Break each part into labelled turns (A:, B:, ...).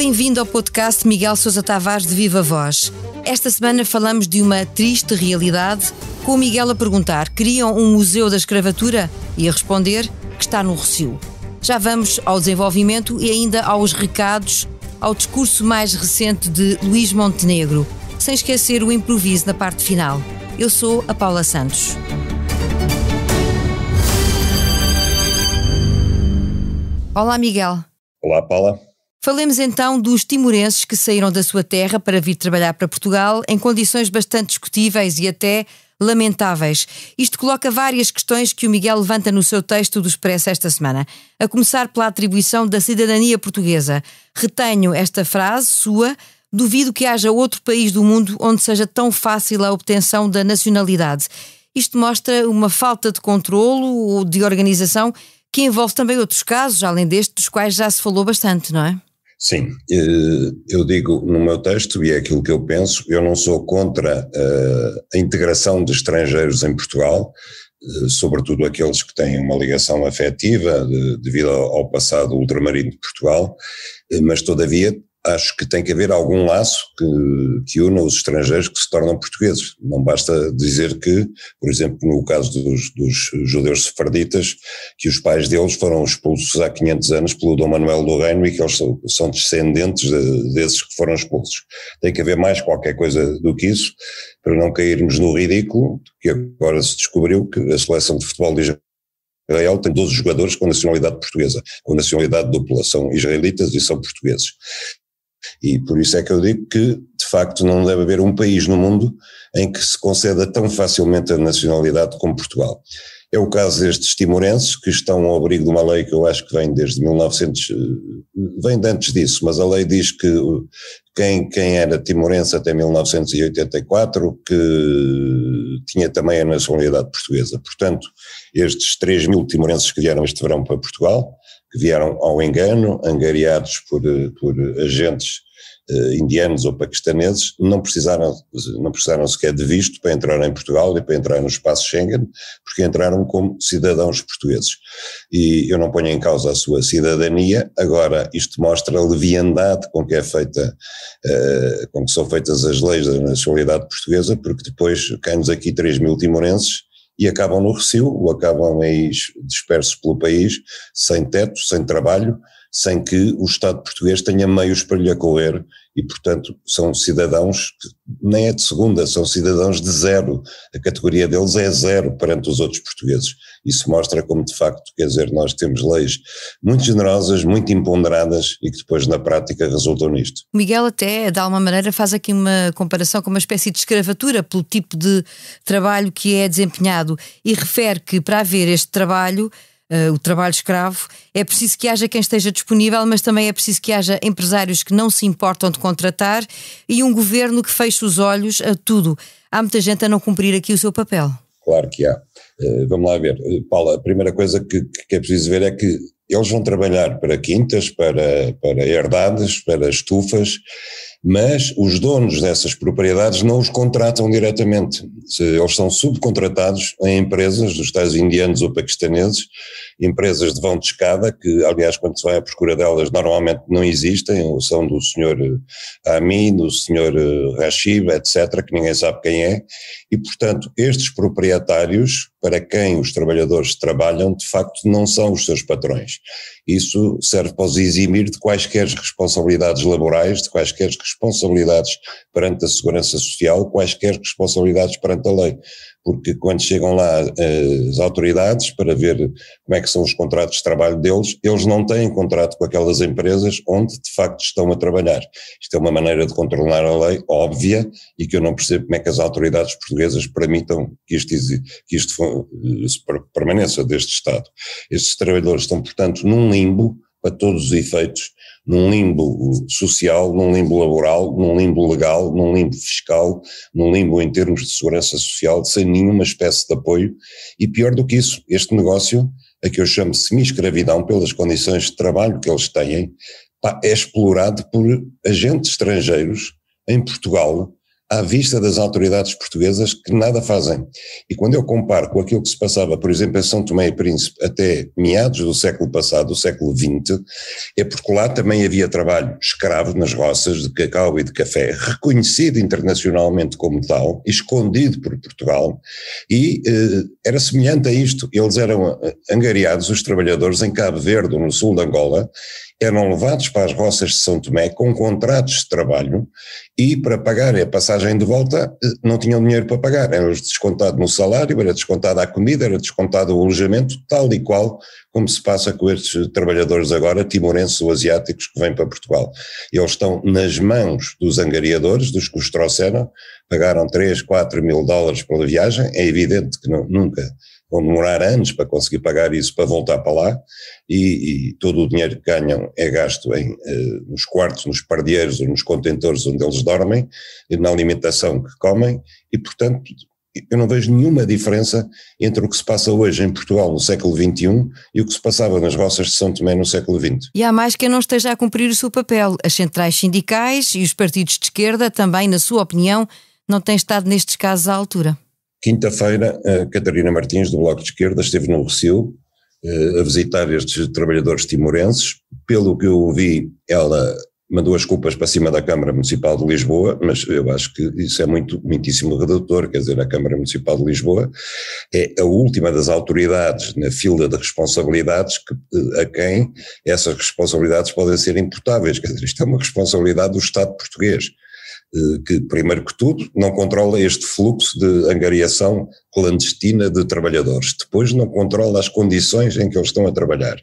A: Bem-vindo ao podcast Miguel Sousa Tavares de Viva Voz. Esta semana falamos de uma triste realidade, com o Miguel a perguntar: queriam um museu da escravatura? E a responder que está no Rossio. Já vamos ao desenvolvimento e ainda aos recados, ao discurso mais recente de Luís Montenegro, sem esquecer o improviso na parte final. Eu sou a Paula Santos. Olá, Miguel.
B: Olá, Paula.
A: Falemos então dos timorenses que saíram da sua terra para vir trabalhar para Portugal em condições bastante discutíveis e até lamentáveis. Isto coloca várias questões que o Miguel levanta no seu texto do Expresso esta semana, a começar pela atribuição da cidadania portuguesa. Retenho esta frase sua: duvido que haja outro país do mundo onde seja tão fácil a obtenção da nacionalidade. Isto mostra uma falta de controlo ou de organização que envolve também outros casos, além deste, dos quais já se falou bastante, não é?
B: Sim, eu digo no meu texto, e é aquilo que eu penso, eu não sou contra a integração de estrangeiros em Portugal, sobretudo aqueles que têm uma ligação afetiva devido ao passado ultramarino de Portugal, mas todavia acho que tem que haver algum laço que una os estrangeiros que se tornam portugueses. Não basta dizer que, por exemplo, no caso dos judeus sefarditas, que os pais deles foram expulsos há 500 anos pelo Dom Manuel do Reino e que eles são descendentes desses que foram expulsos. Tem que haver mais qualquer coisa do que isso, para não cairmos no ridículo, que agora se descobriu que a seleção de futebol de Israel tem 12 jogadores com nacionalidade portuguesa, com nacionalidade dupla, são israelitas e são portugueses. E por isso é que eu digo que, de facto, não deve haver um país no mundo em que se conceda tão facilmente a nacionalidade como Portugal. É o caso destes timorenses, que estão ao abrigo de uma lei que eu acho que vem desde 1900, vem de antes disso, mas a lei diz que quem era timorense até 1984, que tinha também a nacionalidade portuguesa. Portanto, estes 3.000 timorenses que vieram este verão para Portugal, que vieram ao engano, angariados por agentes indianos ou paquistaneses, não precisaram sequer de visto para entrar em Portugal e para entrar no espaço Schengen, porque entraram como cidadãos portugueses. E eu não ponho em causa a sua cidadania. Agora, isto mostra a leviandade com que com que são feitas as leis da nacionalidade portuguesa, porque depois caem-nos aqui 3.000 timorenses e acabam no Rossio, ou acabam aí dispersos pelo país, sem teto, sem trabalho, sem que o Estado português tenha meios para lhe acolher, e portanto são cidadãos que nem é de segunda, são cidadãos de zero, a categoria deles é zero perante os outros portugueses. Isso mostra como de facto, quer dizer, nós temos leis muito generosas, muito imponderadas e que depois na prática resultam nisto.
A: O Miguel até, de alguma maneira, faz aqui uma comparação com uma espécie de escravatura pelo tipo de trabalho que é desempenhado e refere que para haver este trabalho, o trabalho escravo, é preciso que haja quem esteja disponível, mas também é preciso que haja empresários que não se importam de contratar e um governo que feche os olhos a tudo. Há muita gente a não cumprir aqui o seu papel.
B: Claro que há. Vamos lá ver. Paula, a primeira coisa que é preciso ver é que eles vão trabalhar para quintas, para herdades, para estufas, mas os donos dessas propriedades não os contratam diretamente. Eles são subcontratados em empresas dos tais indianos ou paquistaneses, empresas de vão de escada, que aliás quando se vai à procura delas normalmente não existem, ou são do senhor Amin, do senhor Rashid, etc., que ninguém sabe quem é, e portanto estes proprietários para quem os trabalhadores trabalham de facto não são os seus patrões. Isso serve para os eximir de quaisquer responsabilidades laborais, de quaisquer responsabilidades perante a segurança social, quaisquer responsabilidades perante a lei, porque quando chegam lá as autoridades para ver como é que são os contratos de trabalho deles, eles não têm contrato com aquelas empresas onde de facto estão a trabalhar. Isto é uma maneira de controlar a lei óbvia e que eu não percebo como é que as autoridades portuguesas permitam que isto permaneça deste Estado. Estes trabalhadores estão, portanto, num limbo, para todos os efeitos, num limbo social, num limbo laboral, num limbo legal, num limbo fiscal, num limbo em termos de segurança social, sem nenhuma espécie de apoio, e pior do que isso, este negócio, a que eu chamo de semi-escravidão pelas condições de trabalho que eles têm, é explorado por agentes estrangeiros em Portugal, à vista das autoridades portuguesas que nada fazem. E quando eu comparo com aquilo que se passava, por exemplo, em São Tomé e Príncipe até meados do século passado, do século XX, é porque lá também havia trabalho escravo nas roças de cacau e de café, reconhecido internacionalmente como tal, escondido por Portugal, e era semelhante a isto. Eles eram angariados, os trabalhadores, em Cabo Verde, no sul de Angola, eram levados para as roças de São Tomé com contratos de trabalho e para pagar a passagem de volta não tinham dinheiro para pagar, era descontado no salário, era descontado a comida, era descontado o alojamento, tal e qual como se passa com estes trabalhadores agora, timorenses ou asiáticos que vêm para Portugal. Eles estão nas mãos dos angariadores, dos que os trouxeram, pagaram 3, 4 mil dólares pela viagem, é evidente que nunca vão demorar anos para conseguir pagar isso para voltar para lá, e todo o dinheiro que ganham é gasto nos quartos, nos pardieiros ou nos contentores onde eles dormem, na alimentação que comem, e portanto eu não vejo nenhuma diferença entre o que se passa hoje em Portugal no século XXI e o que se passava nas roças de São Tomé no século XX.
A: E há mais quem não esteja a cumprir o seu papel. As centrais sindicais e os partidos de esquerda também, na sua opinião, não têm estado nestes casos à altura.
B: Quinta-feira, a Catarina Martins, do Bloco de Esquerda, esteve no Rossio a visitar estes trabalhadores timorenses. Pelo que eu ouvi, ela mandou as culpas para cima da Câmara Municipal de Lisboa, mas eu acho que isso é muitíssimo redutor, quer dizer, a Câmara Municipal de Lisboa é a última das autoridades na fila de responsabilidades a quem essas responsabilidades podem ser imputáveis, quer dizer, isto é uma responsabilidade do Estado português, que, primeiro que tudo, não controla este fluxo de angariação clandestina de trabalhadores, depois não controla as condições em que eles estão a trabalhar,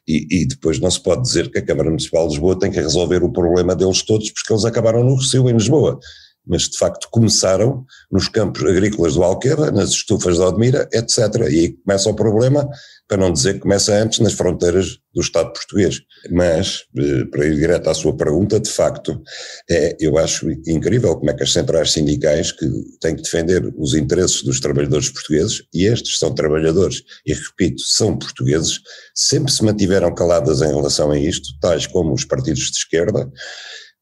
B: e depois não se pode dizer que a Câmara Municipal de Lisboa tem que resolver o problema deles todos, porque eles acabaram no Rossio em Lisboa, mas de facto começaram nos campos agrícolas do Alqueva, nas estufas de Odmira, etc. E aí começa o problema, para não dizer que começa antes nas fronteiras do Estado português. Mas, para ir direto à sua pergunta, de facto, eu acho incrível como é que as centrais sindicais, que têm que defender os interesses dos trabalhadores portugueses, e estes são trabalhadores, e repito, são portugueses, sempre se mantiveram caladas em relação a isto, tais como os partidos de esquerda,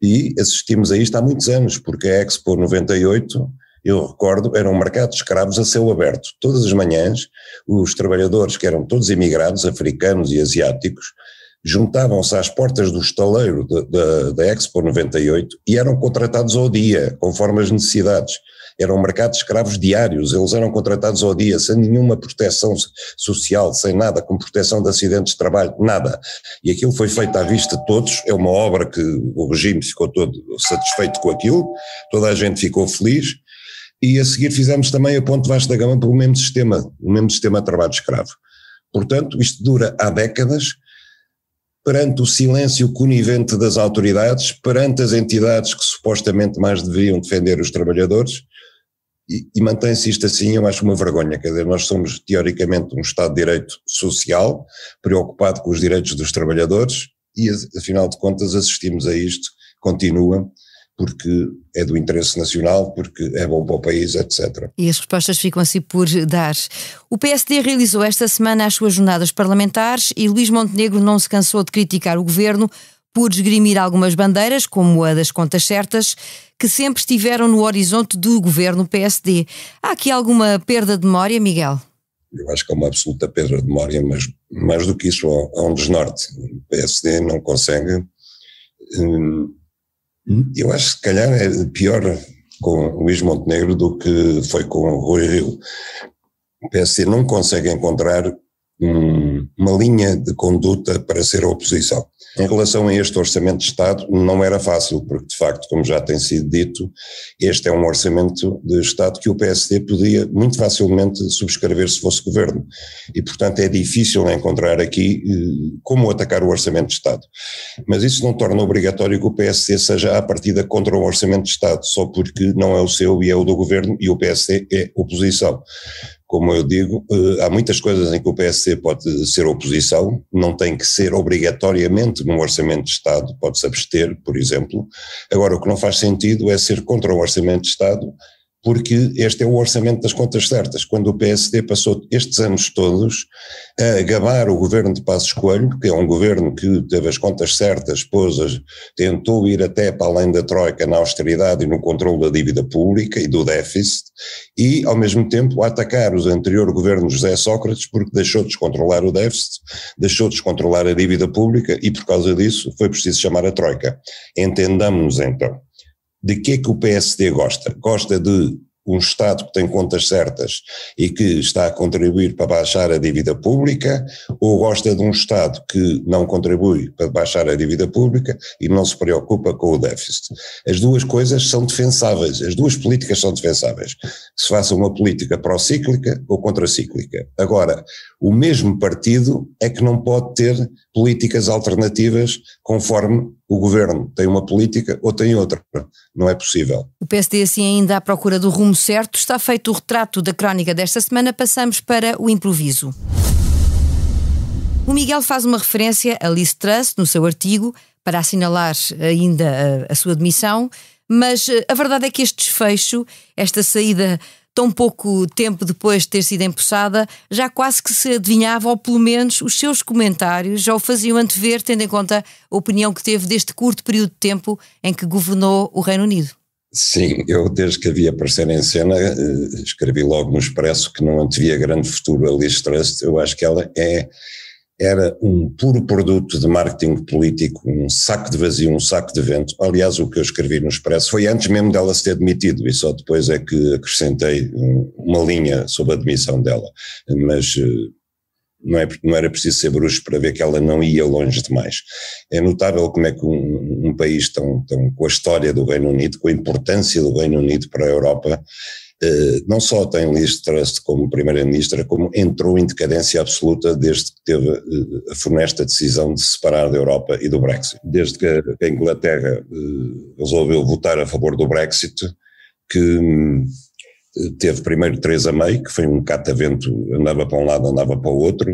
B: e assistimos a isto há muitos anos, porque a Expo 98, eu recordo, era um mercado de escravos a céu aberto. Todas as manhãs, os trabalhadores, que eram todos imigrados, africanos e asiáticos, juntavam-se às portas do estaleiro da Expo 98 e eram contratados ao dia, conforme as necessidades. Era um mercado de escravos diários, eles eram contratados ao dia, sem nenhuma proteção social, sem nada, com proteção de acidentes de trabalho, nada. E aquilo foi feito à vista de todos, é uma obra que o regime ficou todo satisfeito com aquilo, toda a gente ficou feliz, e a seguir fizemos também a Ponte Vasco da Gama pelo mesmo sistema de trabalho escravo. Portanto, isto dura há décadas, perante o silêncio conivente das autoridades, perante as entidades que supostamente mais deveriam defender os trabalhadores, e mantém-se isto assim, eu acho uma vergonha, quer dizer, nós somos teoricamente um Estado de Direito social, preocupado com os direitos dos trabalhadores, e afinal de contas assistimos a isto, continua, porque é do interesse nacional, porque é bom para o país, etc.
A: E as respostas ficam assim por dar. O PSD realizou esta semana as suas jornadas parlamentares e Luís Montenegro não se cansou de criticar o governo por esgrimir algumas bandeiras, como a das contas certas, que sempre estiveram no horizonte do governo PSD. Há aqui alguma perda de memória, Miguel?
B: Eu acho que é uma absoluta perda de memória, mas mais do que isso há um desnorte. O PSD não consegue. Eu acho que se calhar é pior com Luís Montenegro do que foi com o Rui Rio. O PSD não consegue encontrar uma linha de conduta para ser a oposição. Em relação a este orçamento de Estado, não era fácil, porque de facto, como já tem sido dito, este é um orçamento de Estado que o PSD podia muito facilmente subscrever se fosse governo. E, portanto, é difícil encontrar aqui como atacar o orçamento de Estado. Mas isso não torna obrigatório que o PSD seja à partida contra o orçamento de Estado, só porque não é o seu e é o do governo, e o PSD é oposição. Como eu digo, há muitas coisas em que o PSD pode ser oposição, não tem que ser obrigatoriamente num orçamento de Estado, pode-se abster, por exemplo. Agora, o que não faz sentido é ser contra o orçamento de Estado porque este é o orçamento das contas certas. Quando o PSD passou estes anos todos a gabar o governo de Passos Coelho, que é um governo que teve as contas certas, tentou ir até para além da troika na austeridade e no controle da dívida pública e do déficit, e ao mesmo tempo a atacar o anterior governo de José Sócrates porque deixou de descontrolar o déficit, deixou de descontrolar a dívida pública e por causa disso foi preciso chamar a troika. Entendamos-nos então. De que é que o PSD gosta? Gosta de um Estado que tem contas certas e que está a contribuir para baixar a dívida pública, ou gosta de um Estado que não contribui para baixar a dívida pública e não se preocupa com o déficit? As duas coisas são defensáveis, as duas políticas são defensáveis, que se faça uma política pró-cíclica ou contracíclica. Agora, o mesmo partido é que não pode ter políticas alternativas conforme o governo tem uma política ou tem outra. Não é possível.
A: O PSD assim ainda à procura do rumo certo. Está feito o retrato da crónica desta semana, passamos para o improviso. O Miguel faz uma referência a Liz Truss no seu artigo para assinalar ainda a sua demissão, mas a verdade é que este desfecho, esta saída tão pouco tempo depois de ter sido empossada, já quase que se adivinhava, ou pelo menos os seus comentários já o faziam antever, tendo em conta a opinião que teve deste curto período de tempo em que governou o Reino Unido.
B: Sim, eu desde que a vi aparecer em cena, escrevi logo no Expresso que não antevia grande futuro a Liz Truss. Eu acho que ela era um puro produto de marketing político, um saco de vazio, um saco de vento. Aliás, o que eu escrevi no Expresso foi antes mesmo dela se ter demitido, e só depois é que acrescentei uma linha sobre a demissão dela. Mas não era preciso ser bruxo para ver que ela não ia longe demais. É notável como é que um país tão com a história do Reino Unido, com a importância do Reino Unido para a Europa, não só tem Liz Truss como primeira-ministra, como entrou em decadência absoluta desde que teve a funesta decisão de se separar da Europa e do Brexit. Desde que a Inglaterra resolveu votar a favor do Brexit, que teve primeiro Theresa May, que foi um catavento, andava para um lado, andava para o outro,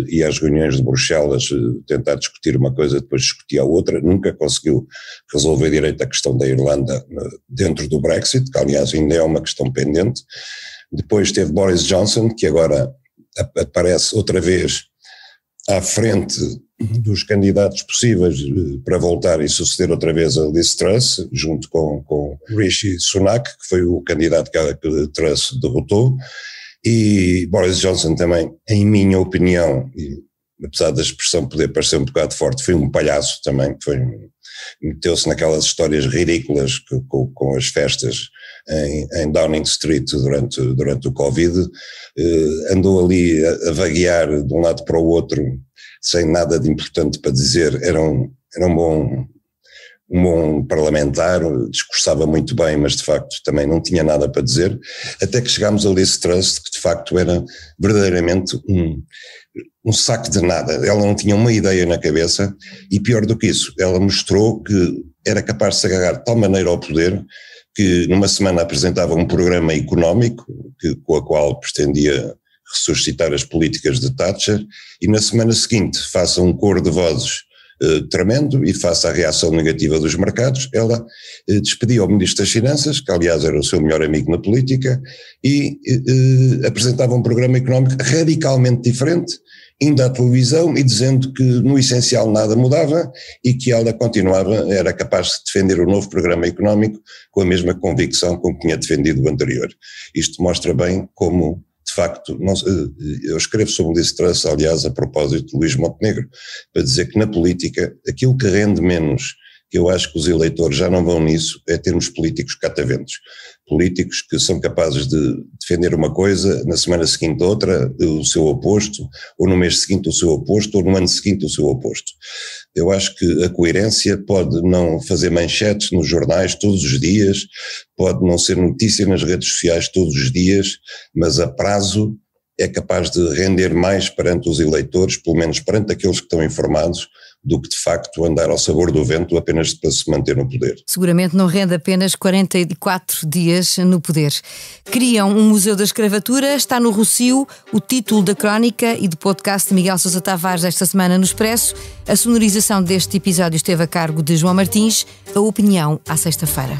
B: e às reuniões de Bruxelas tentar discutir uma coisa, depois discutia a outra, nunca conseguiu resolver direito a questão da Irlanda dentro do Brexit, que aliás ainda é uma questão pendente. Depois teve Boris Johnson, que agora aparece outra vez à frente dos candidatos possíveis para voltar e suceder outra vez a Liz Truss, junto com Rishi Sunak, que foi o candidato que Truss derrotou, e Boris Johnson também, em minha opinião, e apesar da expressão poder parecer um bocado forte, foi um palhaço também, meteu-se naquelas histórias ridículas com as festas em Downing Street durante o Covid, andou ali a vaguear de um lado para o outro, sem nada de importante para dizer. Era um bom parlamentar, discursava muito bem, mas de facto também não tinha nada para dizer, até que chegámos a Liz Truss, que de facto era verdadeiramente um saco de nada. Ela não tinha uma ideia na cabeça, e pior do que isso, ela mostrou que era capaz de se agarrar de tal maneira ao poder que numa semana apresentava um programa económico com a qual pretendia ressuscitar as políticas de Thatcher, e na semana seguinte faça um coro de vozes tremendo e face à reação negativa dos mercados, ela despedia o Ministro das Finanças, que aliás era o seu melhor amigo na política, e apresentava um programa económico radicalmente diferente, indo à televisão e dizendo que no essencial nada mudava e que ela era capaz de defender o novo programa económico com a mesma convicção com que tinha defendido o anterior. Isto mostra bem como, de facto, eu escrevo sobre Liz Truss, aliás, a propósito de Luís Montenegro, para dizer que na política aquilo que rende menos, que eu acho que os eleitores já não vão nisso, é termos políticos cataventos. Políticos que são capazes de defender uma coisa, na semana seguinte outra, o seu oposto, ou no mês seguinte o seu oposto, ou no ano seguinte o seu oposto. Eu acho que a coerência pode não fazer manchetes nos jornais todos os dias, pode não ser notícia nas redes sociais todos os dias, mas a prazo é capaz de render mais perante os eleitores, pelo menos perante aqueles que estão informados, do que de facto andar ao sabor do vento apenas para se manter no poder.
A: Seguramente não rende apenas 44 dias no poder. Criam um Museu da Escravatura, está no Rossio, o título da crónica e do podcast de Miguel Sousa Tavares esta semana no Expresso. A sonorização deste episódio esteve a cargo de João Martins, a opinião à sexta-feira.